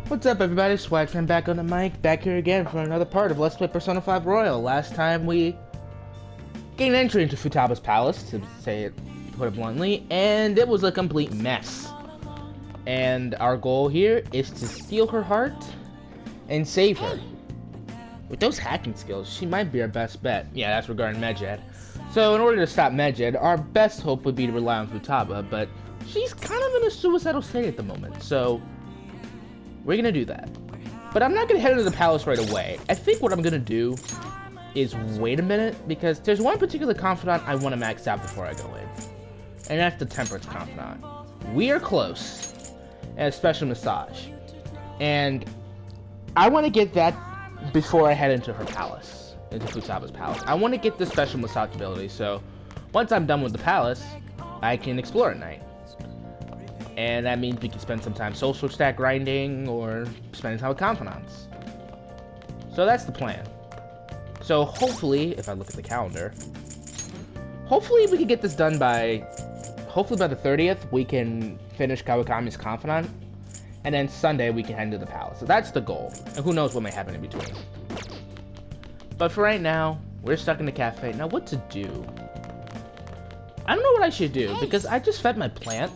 What's up, everybody? Swagfan back on the mic, back here again for another part of Let's Play Persona 5 Royal. Last time we gained entry into Futaba's palace, to say it, put it bluntly, and it was a complete mess. And our goal here is to steal her heart and save her. With those hacking skills, she might be our best bet. Yeah, that's regarding Medjed. So in order to stop Medjed, our best hope would be to rely on Futaba, but she's kind of in a suicidal state at the moment, so we're gonna do that. But I'm not gonna head into the palace right away. I think what I'm gonna do is wait a minute, because there's one particular confidant I want to max out before I go in. And that's the Temperance confidant. We are close. And a special massage. And I want to get that before I head into her palace. Into Futaba's palace. I want to get the special massage ability, so once I'm done with the palace, I can explore at night. And that means we can spend some time social stack grinding or spending time with confidants. So that's the plan. So hopefully, if I look at the calendar, hopefully we can get this done by, hopefully by the 30th, we can finish Kawakami's confidant. And then Sunday we can head into the palace. So that's the goal. And who knows what may happen in between. But for right now, we're stuck in the cafe. Now what to do? I don't know what I should do, because I just fed my plant.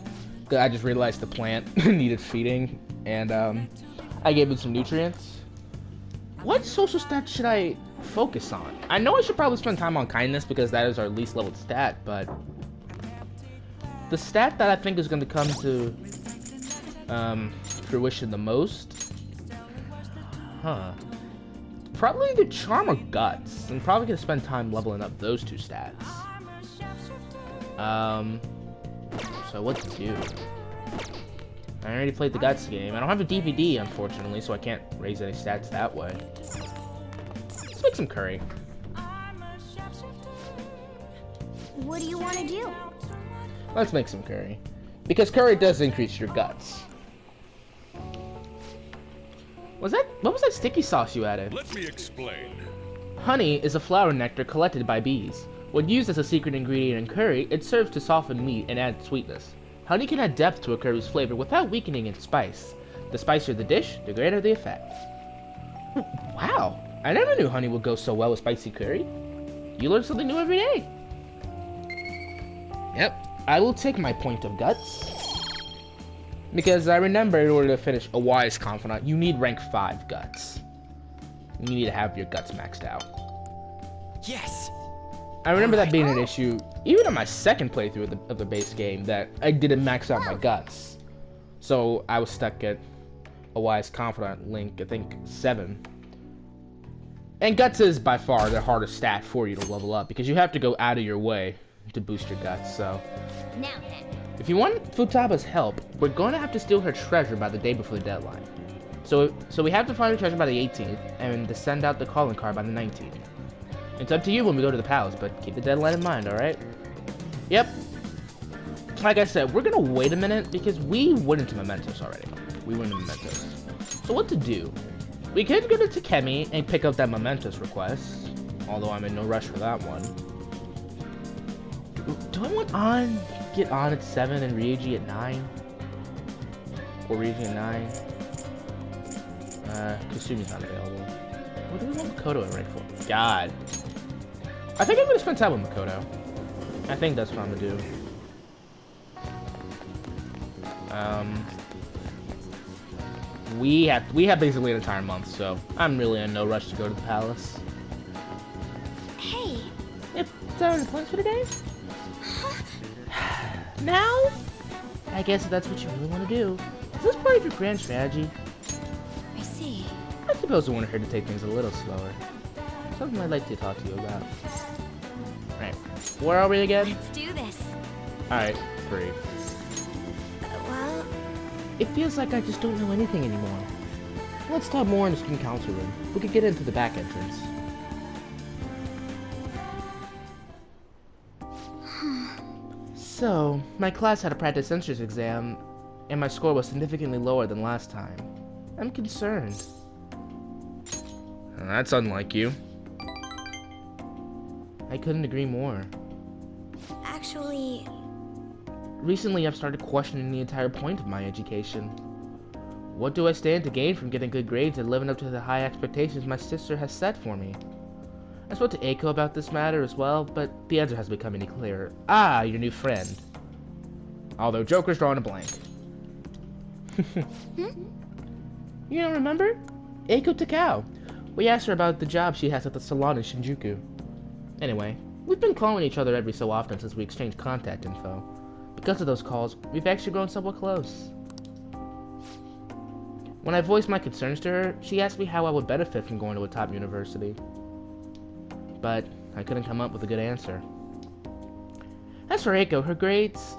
I just realized the plant needed feeding, and I gave it some nutrients. What social stat should I focus on? I know I should probably spend time on kindness, because that is our least leveled stat, but the stat that I think is going to come to fruition the most, probably the charm or guts. I'm probably going to spend time leveling up those two stats. So what to do? I already played the Guts game. I don't have a DVD, unfortunately, so I can't raise any stats that way. Let's make some curry. What do you want to do? Let's make some curry. Because curry does increase your guts. What was that sticky sauce you added? Let me explain. Honey is a flower nectar collected by bees. When used as a secret ingredient in curry, it serves to soften meat and add sweetness. Honey can add depth to a curry's flavor without weakening its spice. The spicier the dish, the greater the effect. Wow, I never knew honey would go so well with spicy curry. You learn something new every day. Yep, I will take my point of guts. Because I remember in order to finish a wise confidant, you need rank 5 guts. You need to have your guts maxed out. Yes! I remember that being an issue, even on my second playthrough of the base game, that I didn't max out my guts. So I was stuck at a wise confidant link, I think 7. And guts is by far the hardest stat for you to level up, because you have to go out of your way to boost your guts, so. Now then. If you want Futaba's help, we're going to have to steal her treasure by the day before the deadline. So we have to find her treasure by the 18th, and to send out the calling card by the 19th. It's up to you when we go to the palace, but keep the deadline in mind, alright? Yep. Like I said, we're gonna wait a minute, because we went into Mementos already. We went into Mementos. So what to do? We could go to Takemi and pick up that Mementos request, although I'm in no rush for that one. Do I want get on at 7 and Ryuji at 9? Or Ryuji at 9? Kasumi's not available. What do we want Makoto at rank for? God. I think I'm gonna spend time with Makoto. I think that's what I'm gonna do. We have basically an entire month, so I'm really in no rush to go to the palace. Hey. Yep, is that our plans for today? Now? I guess if that's what you really want to do. Is this part of your grand strategy? I see. I suppose I wanted her to take things a little slower. Something I'd like to talk to you about. Right. Where are we again? Let's do this. Alright, 3. Well, It feels like I just don't know anything anymore. Let's talk more in the student council room. We could get into the back entrance. So, my class had a practice entrance exam, and my score was significantly lower than last time. I'm concerned. That's unlike you. I couldn't agree more. actually, Recently, I've started questioning the entire point of my education. What do I stand to gain from getting good grades and living up to the high expectations my sister has set for me? I spoke to Eiko about this matter as well, but the answer hasn't become any clearer. Ah, your new friend. Although Joker's drawing a blank. You don't remember? Eiko Takao. We asked her about the job she has at the salon in Shinjuku. Anyway, we've been calling each other every so often since we exchanged contact info. Because of those calls, we've actually grown somewhat close. When I voiced my concerns to her, she asked me how I would benefit from going to a top university. But I couldn't come up with a good answer. As for Eiko, her grades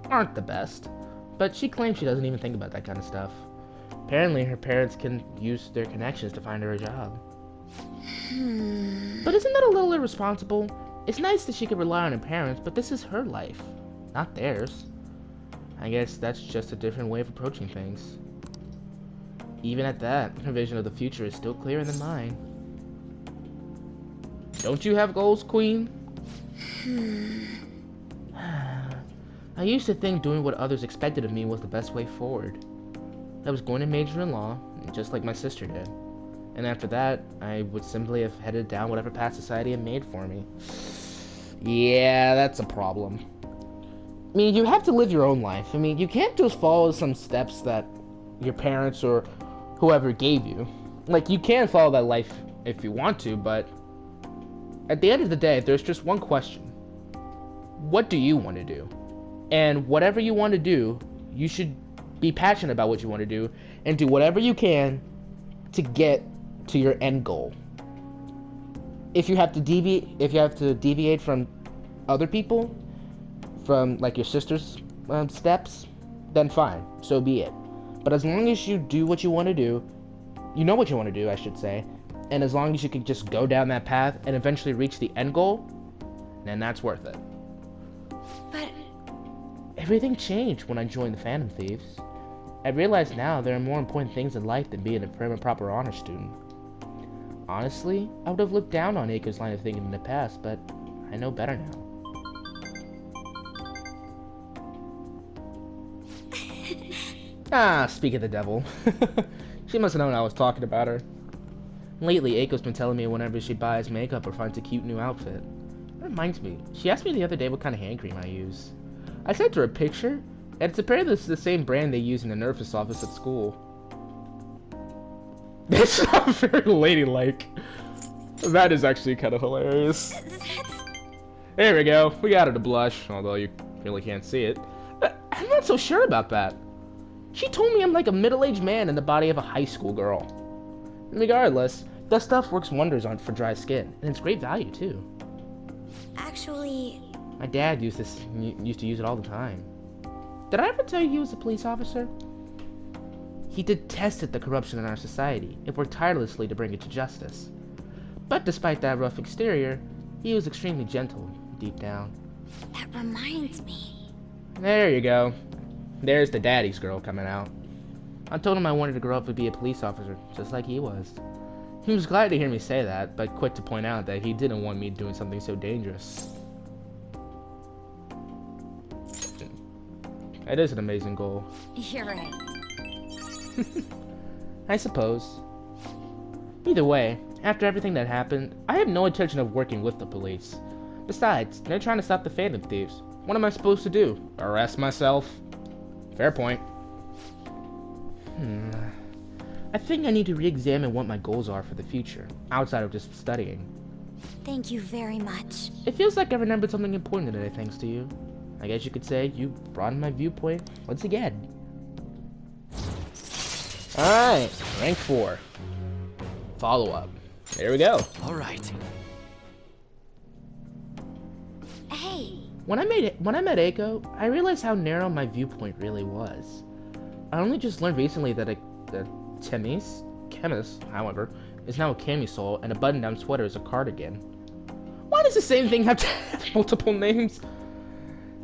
aren't the best, but she claims she doesn't even think about that kind of stuff. Apparently, her parents can use their connections to find her a job. But isn't that a little irresponsible? It's nice that she could rely on her parents, but this is her life, not theirs. I guess that's just a different way of approaching things. Even at that, her vision of the future is still clearer than mine. Don't you have goals, Queen? I used to think doing what others expected of me was the best way forward. I was going to major in law, just like my sister did. And after that, I would simply have headed down whatever path society had made for me. Yeah, that's a problem. I mean, you have to live your own life. I mean, you can't just follow some steps that your parents or whoever gave you. Like, you can follow that life if you want to, but at the end of the day, there's just one question. What do you want to do? And whatever you want to do, you should be passionate about what you want to do and do whatever you can to get to your end goal. If you have to deviate from other people, from like your sister's steps, then fine, so be it. But as long as you do what you want to do, you know what you want to do, I should say, and as long as you can just go down that path and eventually reach the end goal, then that's worth it. But everything changed when I joined the Phantom Thieves. I realize now there are more important things in life than being a prim and proper honor student. Honestly, I would have looked down on Eiko's line of thinking in the past, but I know better now. Speak of the devil. She must have known I was talking about her. Lately, Eiko's been telling me whenever she buys makeup or finds a cute new outfit. That reminds me, she asked me the other day what kind of hand cream I use. I sent her a picture, and it's apparently the same brand they use in the nurse's office at school. It's not very ladylike. That is actually kind of hilarious. There we go. We got her to blush, although you really can't see it. I'm not so sure about that. She told me I'm like a middle-aged man in the body of a high school girl. Regardless, that stuff works wonders for dry skin, and it's great value too. actually, My dad used to use it all the time. Did I ever tell you he was a police officer? He detested the corruption in our society and worked tirelessly to bring it to justice. But despite that rough exterior, he was extremely gentle deep down. that reminds me. There you go. There's the daddy's girl coming out. I told him I wanted to grow up to be a police officer, just like he was. He was glad to hear me say that, but quick to point out that he didn't want me doing something so dangerous. It is an amazing goal. You're right. I suppose. Either way, after everything that happened, I have no intention of working with the police. Besides, they're trying to stop the Phantom Thieves. What am I supposed to do? Arrest myself? Fair point. I think I need to re-examine what my goals are for the future, outside of just studying. Thank you very much. It feels like I remembered something important today thanks to you. I guess you could say you broadened my viewpoint once again. Alright, rank 4. Follow-up. There we go. All right. Hey, When I met Eiko, I realized how narrow my viewpoint really was. I only just learned recently that chemist, however, is now a camisole and a button-down sweater is a cardigan. Why does the same thing have to have multiple names?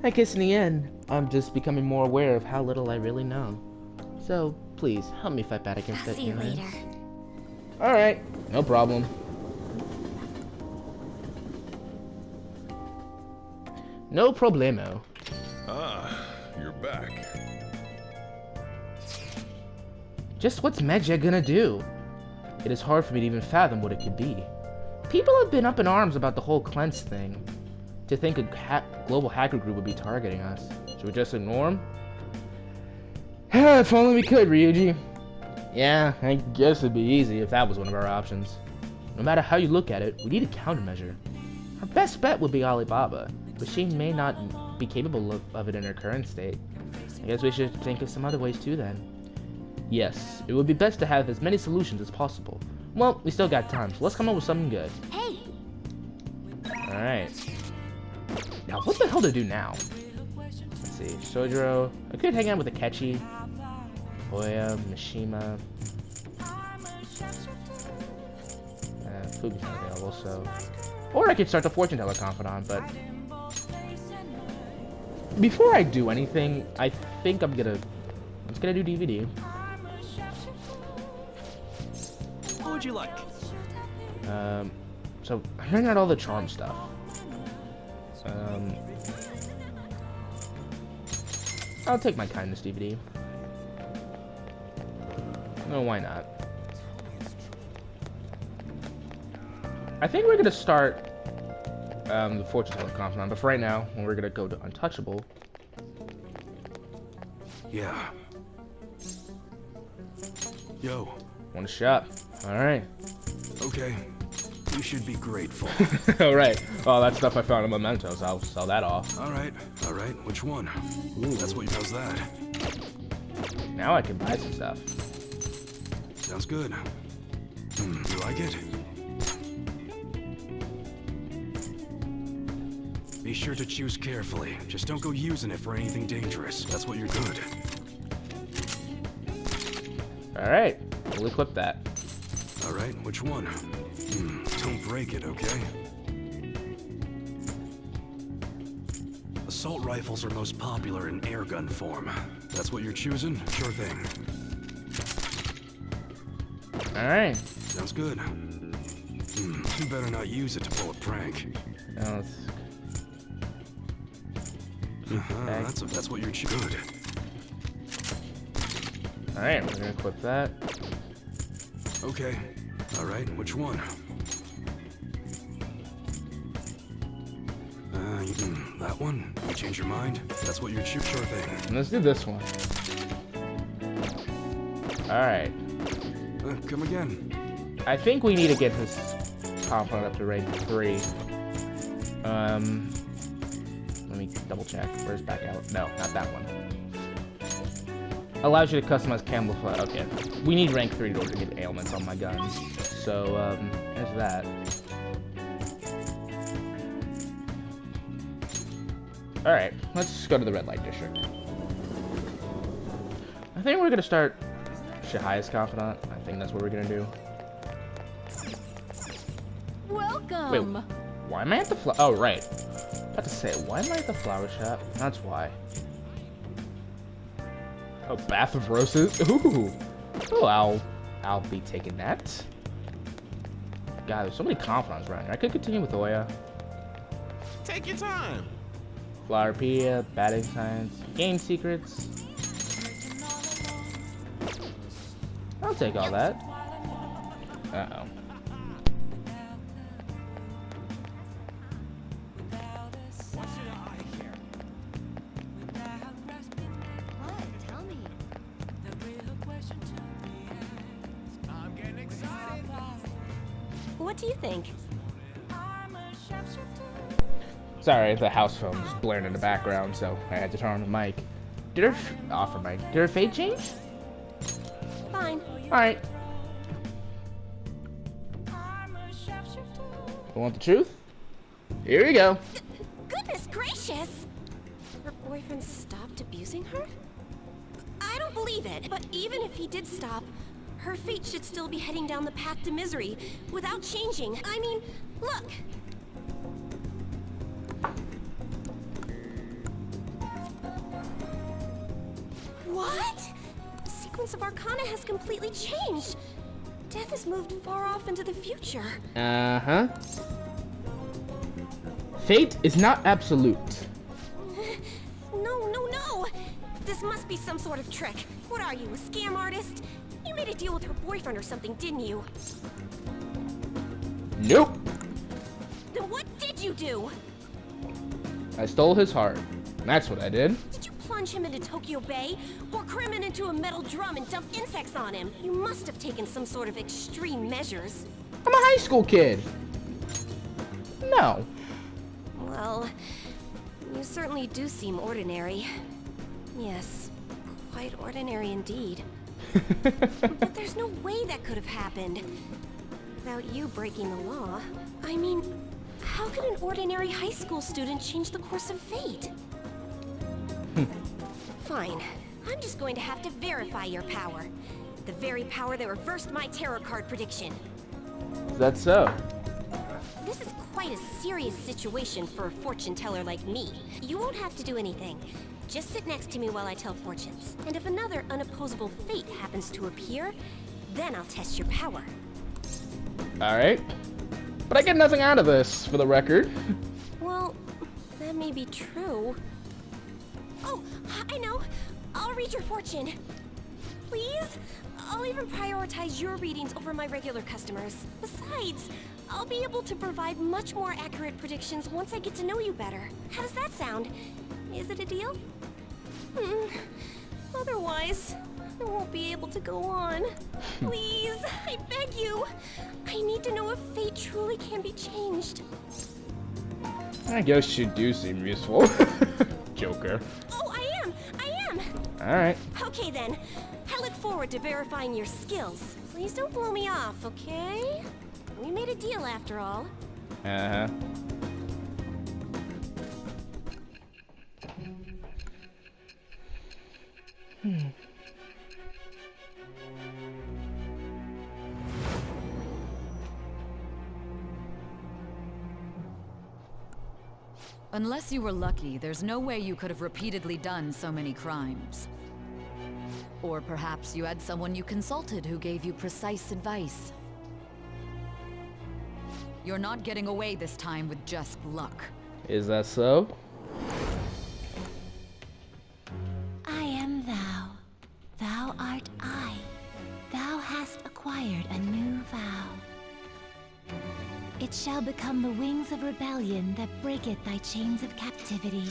I guess in the end, I'm just becoming more aware of how little I really know. So, please, help me fight back against I'll that see you ignorance. later. Alright, no problem. No problemo. Ah, you're back. Just what's Medjay gonna do? It is hard for me to even fathom what it could be. People have been up in arms about the whole cleanse thing. To think a global hacker group would be targeting us. Should we just ignore them? If only we could, Ryuji. Yeah, I guess it'd be easy if that was one of our options. No matter how you look at it, we need a countermeasure. Our best bet would be Alibaba, but she may not be capable of it in her current state. I guess we should think of some other ways too then. Yes, it would be best to have as many solutions as possible. Well, we still got time, so let's come up with something good. Hey! Alright. Now, what the hell to do now? Let's see. Sojiro. I could hang out with Akechi. Oya, Mishima. Fubi's not available, so... Or I could start the fortune teller confidant, but... Before I do anything, I think I'm just gonna do DVD. What would you like? So, I'm running out all the charm stuff. I'll take my kindness DVD. No, why not? I think we're gonna start the fortune teller confidant, but for right now, we're gonna go to untouchable. Yeah. Yo. Want to shop? All right. Okay. You should be grateful. All right. Oh, that stuff I found in mementos. I'll sell that off. All right. All right. Which one? Ooh. That's what knows that. Now I can buy some stuff. Sounds good. You like it? Be sure to choose carefully. Just don't go using it for anything dangerous. That's what you're good. All right. We'll equip that. All right. Which one? Don't break it, okay? Assault rifles are most popular in airgun form. That's what you're choosing? Sure thing. All right. Sounds good. You better not use it to pull a prank. Now let's... That's what you're good. All right, we're gonna equip that. Okay. All right. Which one? That one? You change your mind? That's what you're sure thing. Let's do this one. All right. Come again. I think we need to get this compound up to rank 3. Let me double check. Where's back out? No, not that one. Allows you to customize camouflage. Okay. We need rank 3 in order to get ailments on my guns. So, there's that. Alright, let's go to the red light district. I think we're gonna start Shahia's confidant. I think that's what we're gonna do. Welcome. Wait, why am I at the oh, right. I was about to say, why am I at the flower shop? That's why. Oh, bath of roses. Ooh. Oh, I'll be taking that. God, there's so many confidants around here. I could continue with Oya. Take your time. Flowerpedia, batting science, game secrets. I'll take all that. Uh-oh. What? Tell me. I'm getting excited. What do you think? Sorry, the house phone was blaring in the background, so I had to turn on the mic. Did her fate change? Fine. Alright. You want the truth? Here we go. Goodness gracious! Her boyfriend stopped abusing her? I don't believe it, but even if he did stop, her fate should still be heading down the path to misery without changing. I mean, look! What? The sequence of Arcana has completely changed. Death has moved far off into the future. Uh-huh. Fate is not absolute. No. This must be some sort of trick. What are you, a scam artist? You made a deal with her boyfriend or something, didn't you? Nope. Then what did you do? I stole his heart. That's what I did. Did you plunge him into Tokyo Bay? Or cram him into a metal drum and dump insects on him? You must have taken some sort of extreme measures. I'm a high school kid. No. Well, you certainly do seem ordinary. Yes, quite ordinary indeed. But there's no way that could have happened without you breaking the law. I mean, how could an ordinary high school student change the course of fate? Fine. I'm just going to have to verify your power. The very power that reversed my tarot card prediction. Is that so? This is quite a serious situation for a fortune teller like me. You won't have to do anything. Just sit next to me while I tell fortunes. And if another unopposable fate happens to appear, then I'll test your power. Alright. But I get nothing out of this, for the record. Well, that may be true. Oh, I know. I'll read your fortune. Please? I'll even prioritize your readings over my regular customers. Besides, I'll be able to provide much more accurate predictions once I get to know you better. How does that sound? Is it a deal? Otherwise, I won't be able to go on. Please, I beg you. I need to know if fate truly can be changed. I guess you do seem useful. Joker. Oh, I am! Alright. Okay then. I look forward to verifying your skills. Please don't blow me off, okay? We made a deal after all. Uh-huh. Unless you were lucky, there's no way you could have repeatedly done so many crimes. Or perhaps you had someone you consulted who gave you precise advice. You're not getting away this time with just luck. Is that so? I am thou. Thou art I. Thou hast acquired a new vow. It shall become the wings of rebellion that breaketh thy chains of captivity.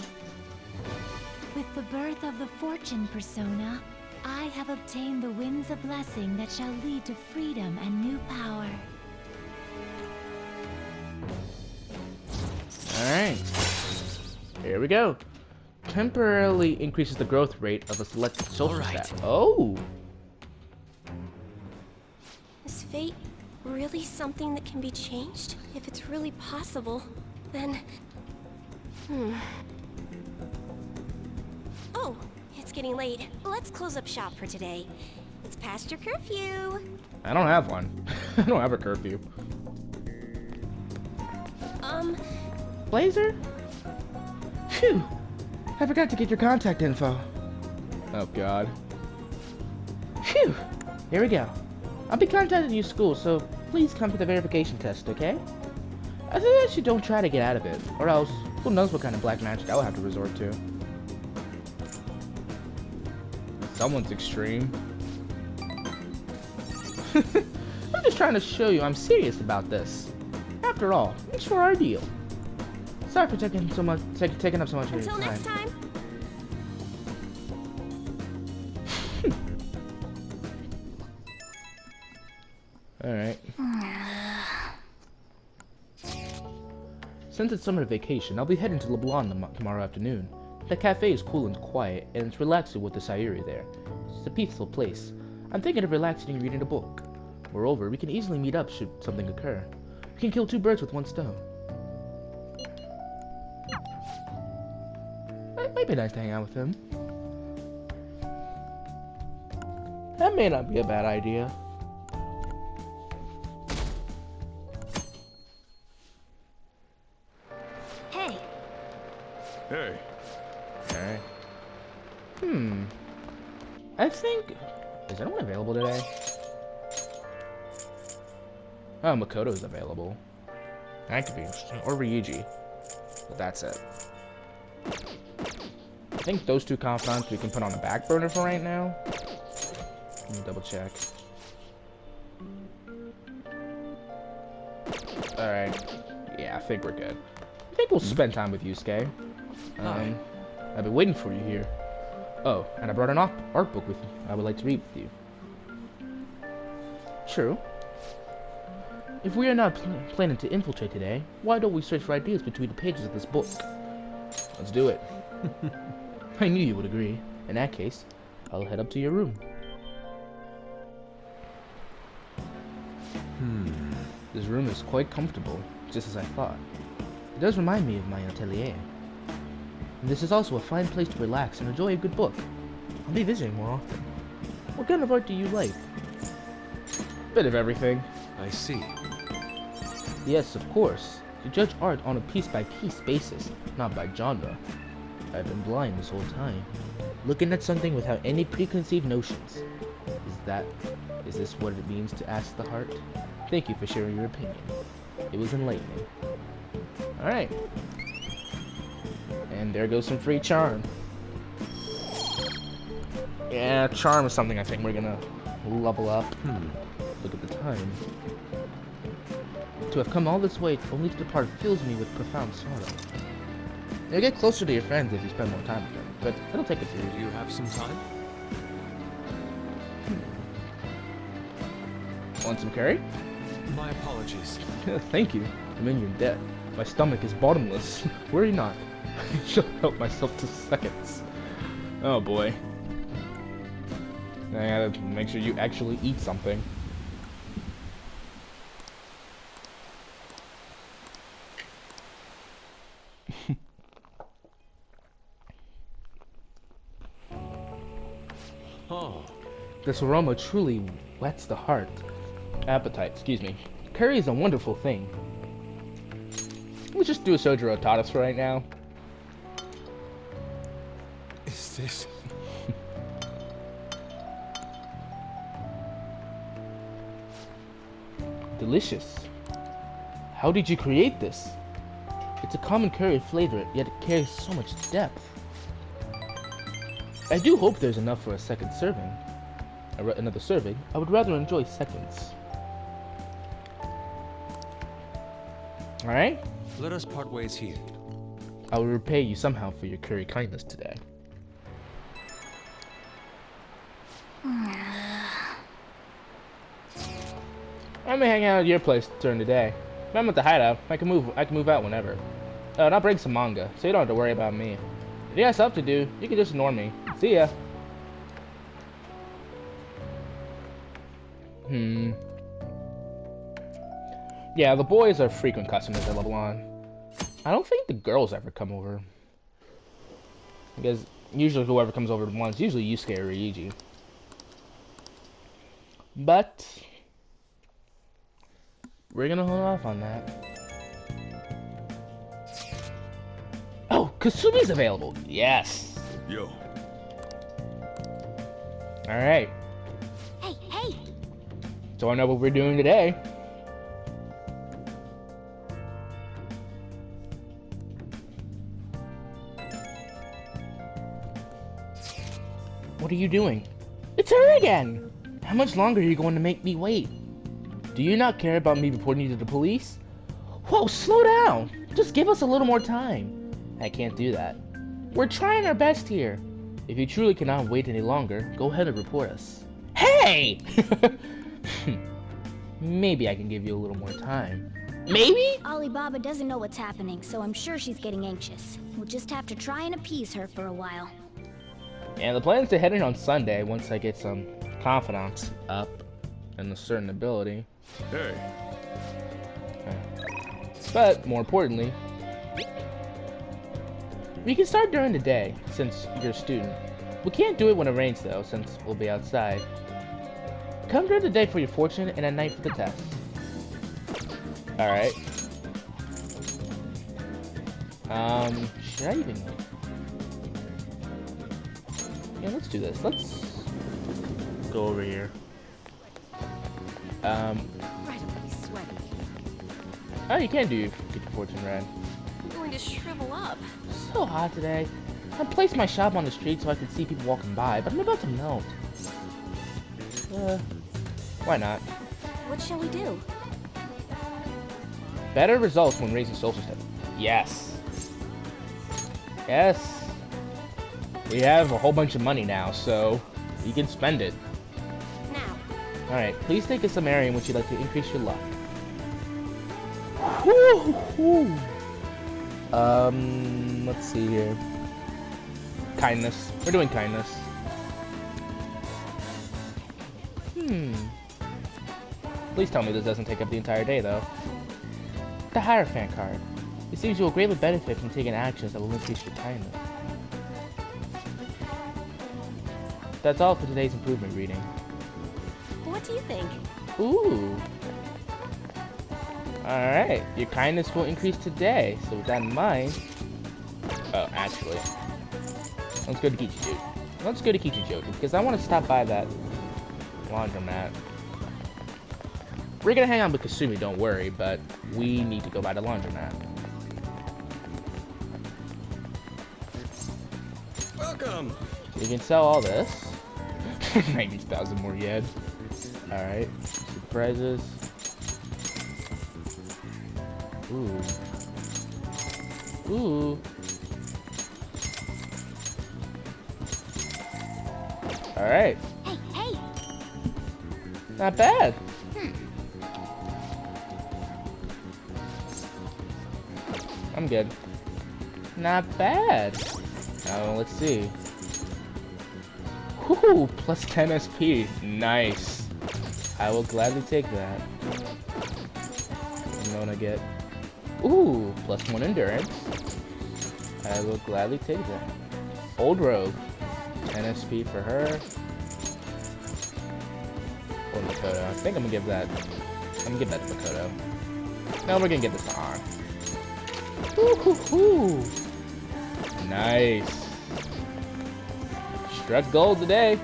With the birth of the fortune persona, I have obtained the winds of blessing that shall lead to freedom and new power. Alright. Here we go. Temporarily increases the growth rate of a selected social Alright. stat. Oh! Is fate really something that can be changed? If it's really possible, then... Oh, it's getting late. Let's close up shop for today. It's past your curfew. I don't have one. I don't have a curfew. Blazer? Phew! I forgot to get your contact info. Oh god. Phew! Here we go. I'll be contacting you school, so please come to the verification test, okay? I suggest you don't try to get out of it, or else who knows what kind of black magic I'll have to resort to. Someone's extreme. I'm just trying to show you I'm serious about this. After all, it's for our deal. Sorry for taking up so much of your Until time. next time. Alright. Since it's summer vacation, I'll be heading to LeBlanc tomorrow afternoon. The cafe is cool and quiet, and it's relaxing with the Sayuri there. It's a peaceful place. I'm thinking of relaxing and reading a book. Moreover, we can easily meet up should something occur. We can kill two birds with one stone. It might be nice to hang out with him. That may not be a bad idea. Hey, Hey, Alright. I think... Is anyone available today? Oh, Makoto's available. That could be interesting. Or Ryuji. But that's it. I think those two confidants we can put on the back burner for right now. Let me double check. Alright. Yeah, I think we're good. I think we'll spend time with Yusuke. I've been waiting for you here. Oh, and I brought an art book with you. I would like to read with you. True. If we are not planning to infiltrate today, why don't we search for ideas between the pages of this book? Let's do it. I knew you would agree. In that case, I'll head up to your room. This room is quite comfortable, just as I thought. It does remind me of my atelier. And this is also a fine place to relax and enjoy a good book. I'll be visiting more often. What kind of art do you like? Bit of everything. I see. Yes, of course. You judge art on a piece-by-piece basis, not by genre. I've been blind this whole time, looking at something without any preconceived notions. Is this what it means to ask the heart? Thank you for sharing your opinion. It was enlightening. Alright. And there goes some free charm. Yeah, charm is something I think we're gonna level up. Look at the time. To have come all this way only to depart fills me with profound sorrow. You'll get closer to your friends if you spend more time with them, but it'll take a few years. Do you have some time? Want some curry? My apologies. Thank you. I'm in your debt. My stomach is bottomless. Worry not. I shall help myself to seconds. Oh boy. I gotta make sure you actually eat something. Oh. This aroma truly whets the heart. Appetite, excuse me. Curry is a wonderful thing. Let's just do a Sojiro Tadas for right now. Is this... Delicious. How did you create this? It's a common curry flavor, yet it carries so much depth. I do hope there's enough for a second serving. Another serving. I would rather enjoy seconds. Alright? Let us part ways here. I will repay you somehow for your curry kindness today. I'm gonna hang out at your place during the day. If I'm at the hideout, I can move out whenever. Oh, and I'll bring some manga, so you don't have to worry about me. If you got stuff to do, you can just ignore me. See ya. Yeah, the boys are frequent customers at Level On. I don't think the girls ever come over. Because usually whoever comes over once, usually Yusuke or Ryuji. But we're gonna hold off on that. Oh, Kasumi's available. Yes. Yo. Alright. Hey, hey! So I know what we're doing today. What are you doing? It's her again! How much longer are you going to make me wait? Do you not care about me reporting you to the police? Whoa, slow down! Just give us a little more time. I can't do that. We're trying our best here. If you truly cannot wait any longer, go ahead and report us. Hey! Maybe I can give you a little more time. Maybe? Alibaba doesn't know what's happening, so I'm sure she's getting anxious. We'll just have to try and appease her for a while. And the plan is to head in on Sunday once I get some confidence up and a certain ability. Hey. But more importantly, we can start during the day since you're a student. We can't do it when it rains though, since we'll be outside. Come during the day for your fortune and at night for the test. Alright. Should I even... Yeah, let's do this. Let's go over here. Incredibly sweaty. Oh, you can get your fortune red. I'm going to shrivel up. So hot today. I placed my shop on the street so I could see people walking by, but I'm about to melt. Why not? What shall we do? Better results when raising social status. Yes. Yes. We have a whole bunch of money now, so you can spend it. Now. Alright, please think of some area in which you'd like to increase your luck. Woo-hoo. Let's see here. Kindness. We're doing kindness. Please tell me this doesn't take up the entire day, though. The Hierophant card. It seems you will greatly benefit from taking actions that will increase your kindness. That's all for today's improvement reading. What do you think? Ooh. Alright, your kindness will increase today. So with that in mind... Oh, actually. Let's go to Kichijoji. Let's go to Kichijoji, because I want to stop by that laundromat. We're gonna hang out with Kasumi, don't worry, but we need to go by the laundromat. Welcome! You can sell all this. 90,000 more yen. Alright. Surprises. Ooh. Ooh. Alright. Hey, hey! Not bad. I'm good. Not bad. Oh, let's see. Whoo, plus 10 SP. Nice. I will gladly take that. I'm gonna get... Ooh, plus 1 endurance. I will gladly take that. Old Rogue. 10 SP for her. Or Makoto. I think I'm gonna give that... I'm gonna give that to Makoto. No, we're gonna give this to An. Woo-hoo-hoo. Nice. Struck gold today.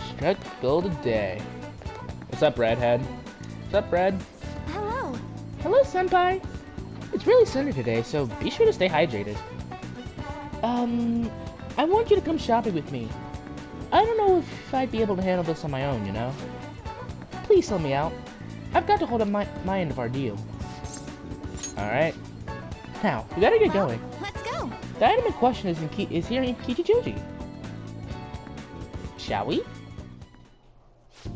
Struck gold today. What's up, Redhead? What's up, Red? Hello. Hello, Senpai. It's really sunny today, so be sure to stay hydrated. I want you to come shopping with me. I don't know if I'd be able to handle this on my own, you know? Please help me out. I've got to hold up my end of our deal. Alright. Now, we gotta get going. Let's go. The item in question is here in Kichijoji. Shall we?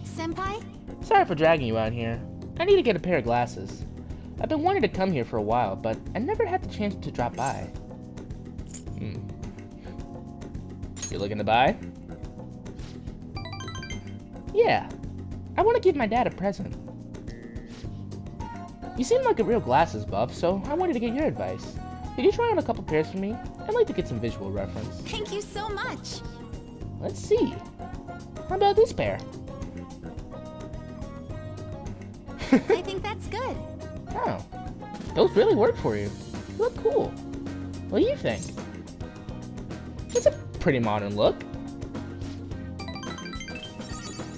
Senpai? Sorry for dragging you out here. I need to get a pair of glasses. I've been wanting to come here for a while, but I never had the chance to drop by. You looking to buy? Yeah. I want to give my dad a present. You seem like a real glasses buff, so I wanted to get your advice. Could you try on a couple pairs for me? I'd like to get some visual reference. Thank you so much. Let's see. How about this pair? I think that's good. Oh, those really work for you. You look cool. What do you think? It's a pretty modern look.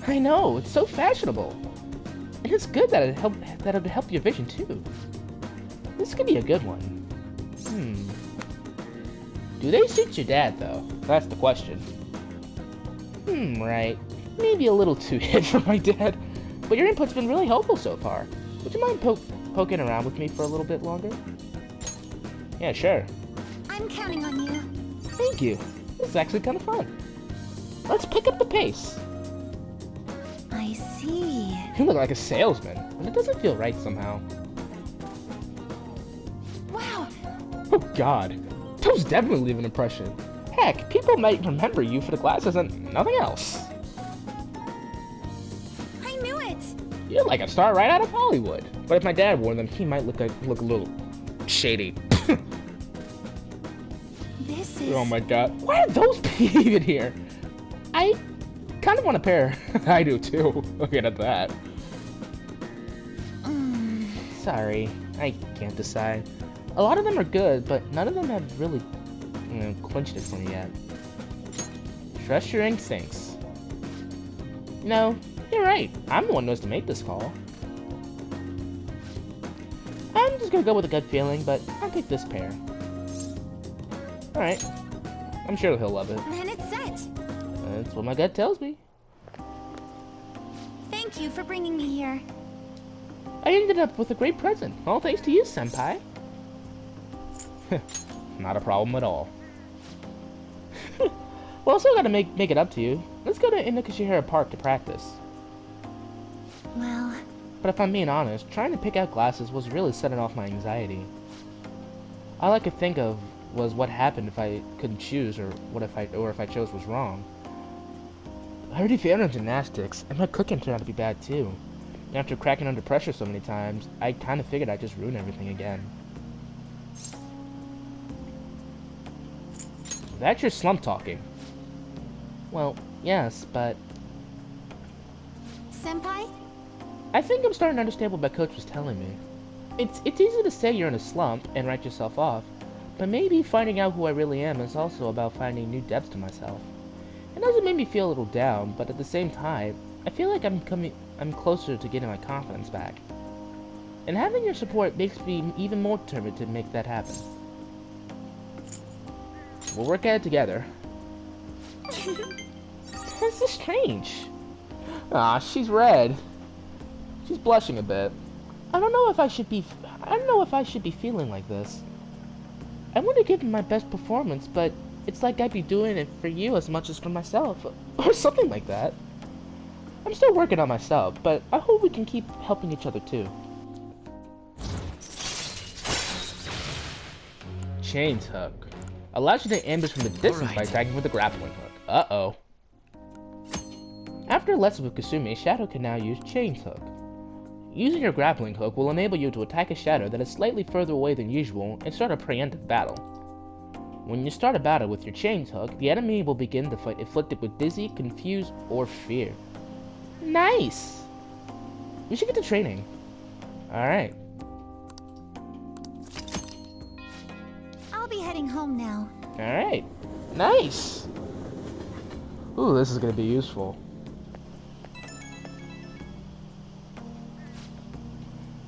I know, it's so fashionable. And it's good that it'd help your vision too. This could be a good one. Do they suit your dad though? That's the question. Right. Maybe a little too hip for my dad. But your input's been really helpful so far. Would you mind poking around with me for a little bit longer? Yeah, sure. I'm counting on you. Thank you. This is actually kind of fun. Let's pick up the pace. I see. You look like a salesman, but it doesn't feel right somehow. Wow. Oh god. Those definitely leave an impression. Heck, people might remember you for the glasses and nothing else. I knew it. You're like a star right out of Hollywood. But if my dad wore them, he might look a little shady. This is... Oh my god. Why are those even here? I kind of want a pair. I do too. Looking at that. Sorry, I can't decide. A lot of them are good, but none of them have really clinched it for me yet. Trust your instincts. No, you're right. I'm the one who has to make this call. I'm just gonna go with a gut feeling, but I'll take this pair. Alright. I'm sure he'll love it. Then it's set. That's what my gut tells me. Thank you for bringing me here. I ended up with a great present, all thanks to you, Senpai. Not a problem at all. Well, I still gotta make it up to you. Let's go to Inukashihara Park to practice. Well, But if I'm being honest, trying to pick out glasses was really setting off my anxiety. All I could think of was what happened if I couldn't choose, or if I chose was wrong. I already failed in gymnastics, and my cooking turned out to be bad too. And after cracking under pressure so many times, I kind of figured I'd just ruin everything again. That's your slump talking. Well, yes, but Senpai? I think I'm starting to understand what my coach was telling me. It's easy to say you're in a slump and write yourself off, but maybe finding out who I really am is also about finding new depths to myself. It doesn't make me feel a little down, but at the same time, I feel like I'm closer to getting my confidence back. And having your support makes me even more determined to make that happen. We'll work at it together. This is strange. Ah, she's red. She's blushing a bit. I don't know if I should be feeling like this. I want to give my best performance, but it's like I'd be doing it for you as much as for myself, or something like that. I'm still working on myself, but I hope we can keep helping each other too. Chains hook. Allows you to ambush from the distance by attacking with a grappling hook. Uh-oh. After a lesson with Kasumi, Shadow can now use Chains hook. Using your grappling hook will enable you to attack a shadow that is slightly further away than usual and start a preemptive battle. When you start a battle with your Chains hook, the enemy will begin the fight afflicted with dizzy, confused, or fear. Nice! We should get to training. Alright. I'll be heading home now. Alright. Nice! Ooh, this is gonna be useful.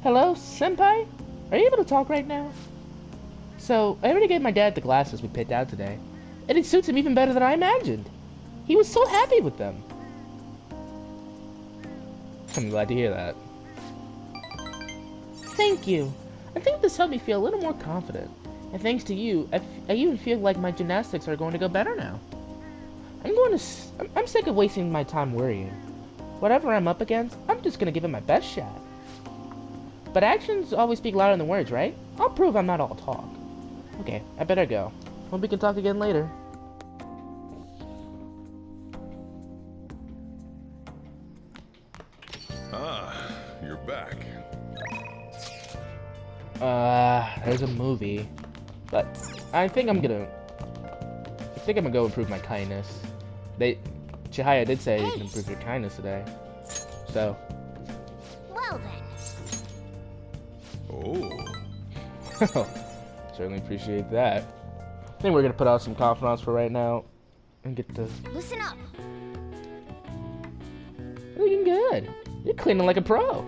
Hello, Senpai? Are you able to talk right now? So, I already gave my dad the glasses we picked out today, and it suits him even better than I imagined. He was so happy with them. I'm glad to hear that. Thank you. I think this helped me feel a little more confident. And thanks to you, I even feel like my gymnastics are going to go better now. I'm sick of wasting my time worrying. Whatever I'm up against, I'm just gonna give it my best shot. But actions always speak louder than words, right? I'll prove I'm not all talk. Okay, I better go. Hope we can talk again later. Ah, you're back. There's a movie. But I think I'm gonna go improve my kindness. Chihaya did say you can improve your kindness today. So. Well then. Oh. Certainly appreciate that. I think we're gonna put out some confidants for right now. And get to Listen up. looking good. You're cleaning like a pro.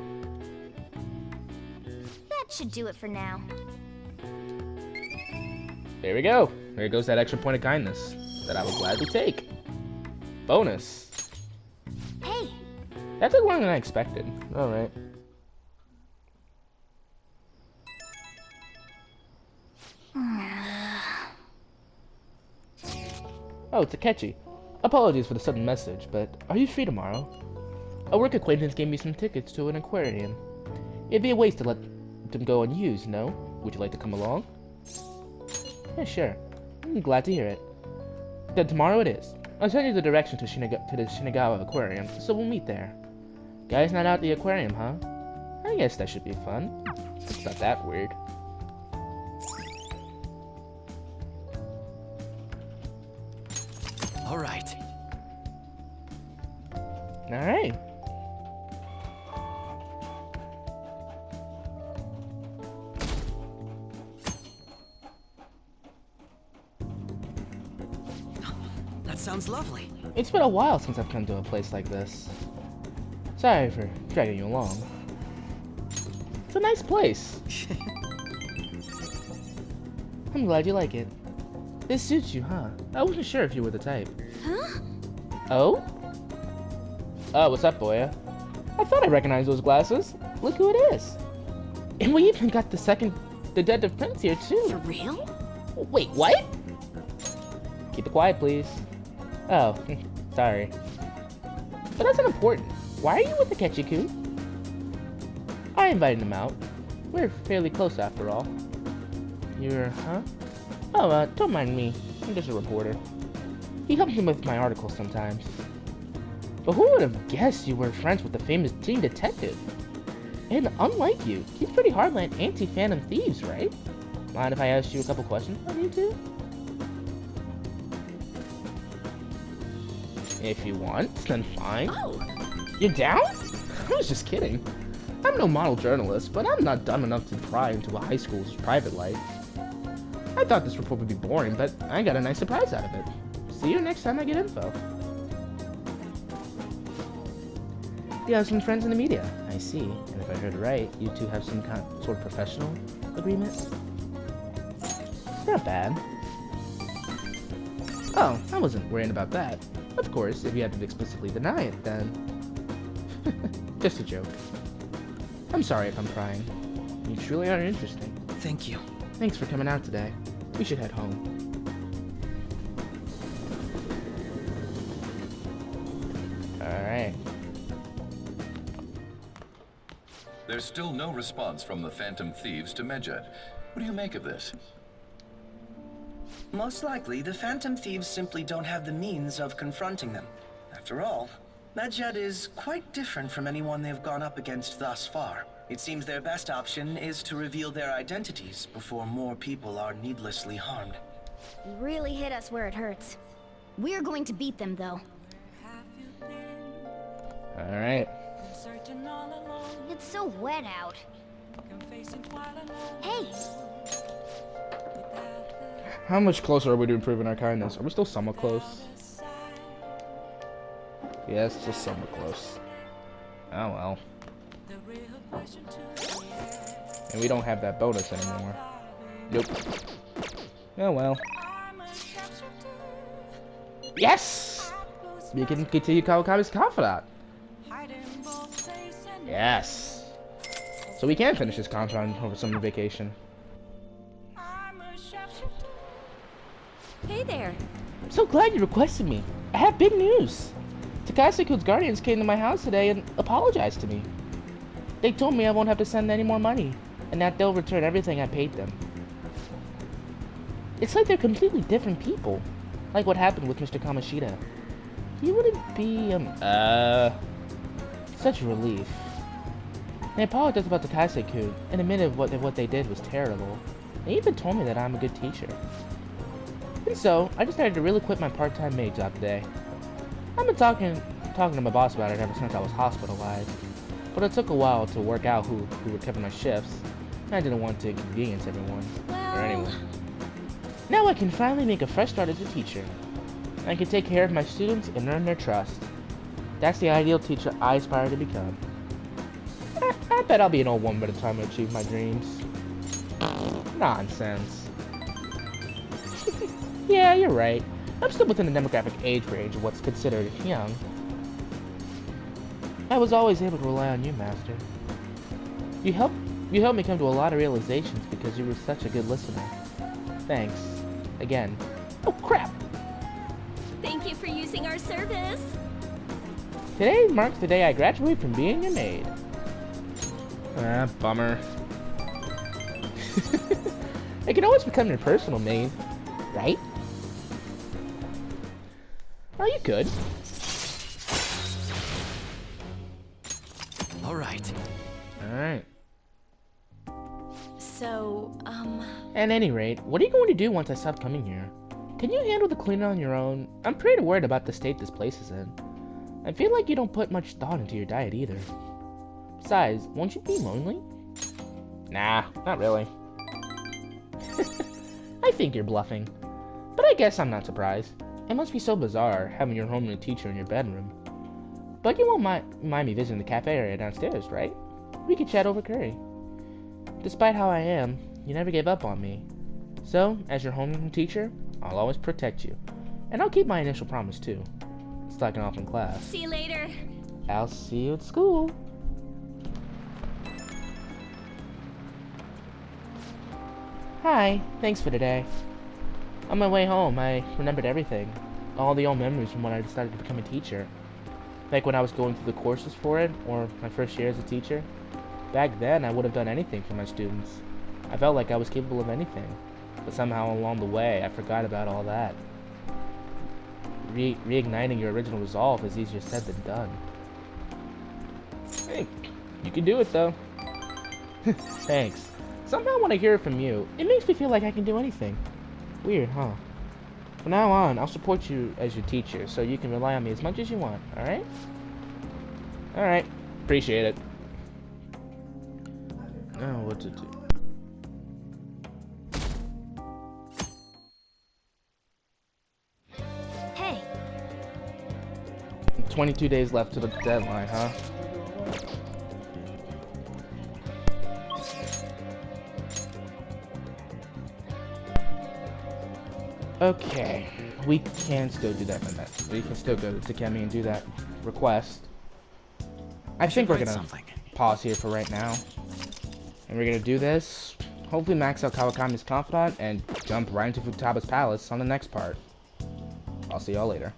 That should do it for now. There we go. There goes that extra point of kindness that I will gladly take. Bonus. Hey, That took longer than I expected. Alright. Oh, Takechi. Apologies for the sudden message, but are you free tomorrow? A work acquaintance gave me some tickets to an aquarium. It'd be a waste to let them go unused, no? Would you like to come along? Yeah, sure. I'm glad to hear it. Then tomorrow it is. I'll send you the direction to the Shinagawa Aquarium, so we'll meet there. Guys not out at the aquarium, huh? I guess that should be fun. It's not that weird. All right. Alright. That sounds lovely. It's been a while since I've come to a place like this. Sorry for dragging you along. It's a nice place. I'm glad you like it. This suits you, huh? I wasn't sure if you were the type. huh? Oh? Oh, what's up, Boya? I thought I recognized those glasses. Look who it is. And we even got the Detective Prince here, too. For real? Wait, what? Keep it quiet, please. Oh, sorry. But that's not important. Why are you with the Ketchiku? I invited him out. We're fairly close after all. You're, huh? Oh, don't mind me. I'm just a reporter. He helps me with my articles sometimes. But who would have guessed you were friends with the famous teen detective? And unlike you, he's pretty hardline anti-Phantom Thieves, right? Mind if I ask you a couple questions about you two? If you want, then fine. Oh! You're down? I was just kidding. I'm no model journalist, but I'm not dumb enough to pry into a high school's private life. I thought this report would be boring, but I got a nice surprise out of it. See you next time I get info. You have some friends in the media, I see. And if I heard right, you two have some sort of professional agreement? It's not bad. Oh, I wasn't worrying about that. Of course, if you haven't explicitly deny it, then... Just a joke. I'm sorry if I'm prying. You truly are interesting. Thank you. Thanks for coming out today. We should head home. Alright. There's still no response from the Phantom Thieves to Medjed. What do you make of this? Most likely, the Phantom Thieves simply don't have the means of confronting them. After all, Medjed is quite different from anyone they've gone up against thus far. It seems their best option is to reveal their identities before more people are needlessly harmed. You really hit us where it hurts. We're going to beat them, though. Alright. It's so wet out. Hey! How much closer are we to improving our kindness? Are we still somewhat close? Yes, just somewhat close. Oh well. And we don't have that bonus anymore. Nope. Oh well. Yes! We can continue Kawakami's Confidant. Yes. So we can finish this Confidant over summer vacation. Hey there. I'm so glad you requested me. I have big news. Takaseku's guardians came to my house today and apologized to me. They told me I won't have to send any more money, and that they'll return everything I paid them. It's like they're completely different people, like what happened with Mr. Kamoshida. He wouldn't be, such a relief. They apologized about Takaseku and admitted what they did was terrible. They even told me that I'm a good teacher. And so, I decided to really quit my part-time maid job today. I've been talking to my boss about it ever since I was hospitalized, but it took a while to work out who would cover my shifts, and I didn't want to inconvenience everyone, or anyone. Now I can finally make a fresh start as a teacher. I can take care of my students and earn their trust. That's the ideal teacher I aspire to become. I bet I'll be an old woman by the time I achieve my dreams. Nonsense. Yeah, you're right. I'm still within the demographic age range of what's considered young. I was always able to rely on you, Master. You helped me come to a lot of realizations because you were such a good listener. Thanks. Again. Oh, crap! Thank you for using our service. Today marks the day I graduate from being your maid. Ah, bummer. I can always become your personal maid, right? Oh, you could. Alright. Alright. So, At any rate, what are you going to do once I stop coming here? Can you handle the cleaning on your own? I'm pretty worried about the state this place is in. I feel like you don't put much thought into your diet either. Besides, won't you be lonely? Nah, not really. I think you're bluffing. But I guess I'm not surprised. It must be so bizarre having your homely teacher in your bedroom. But you won't mind me visiting the cafe area downstairs, right? We could chat over curry. Despite how I am, you never gave up on me. So, as your homely teacher, I'll always protect you. And I'll keep my initial promise too. slacking off in class. See you later. I'll see you at school. Hi, thanks for today. On my way home, I remembered everything. All the old memories from when I decided to become a teacher. Like when I was going through the courses for it, or my first year as a teacher. Back then, I would have done anything for my students. I felt like I was capable of anything. But somehow along the way, I forgot about all that. Reigniting your original resolve is easier said than done. Hey, you can do it though. Thanks. Somehow when I hear it from you, it makes me feel like I can do anything. Weird, huh? From now on, I'll support you as your teacher, so you can rely on me as much as you want, alright? Alright, appreciate it. Now what to do? Hey, 22 days left to the deadline, huh? Okay, we can still do that, we can still go to Takemi and do that request. I think we're gonna pause here for right now. And we're gonna do this, hopefully max out Kawakami's Confidant, and jump right into Futaba's Palace on the next part. I'll see y'all later.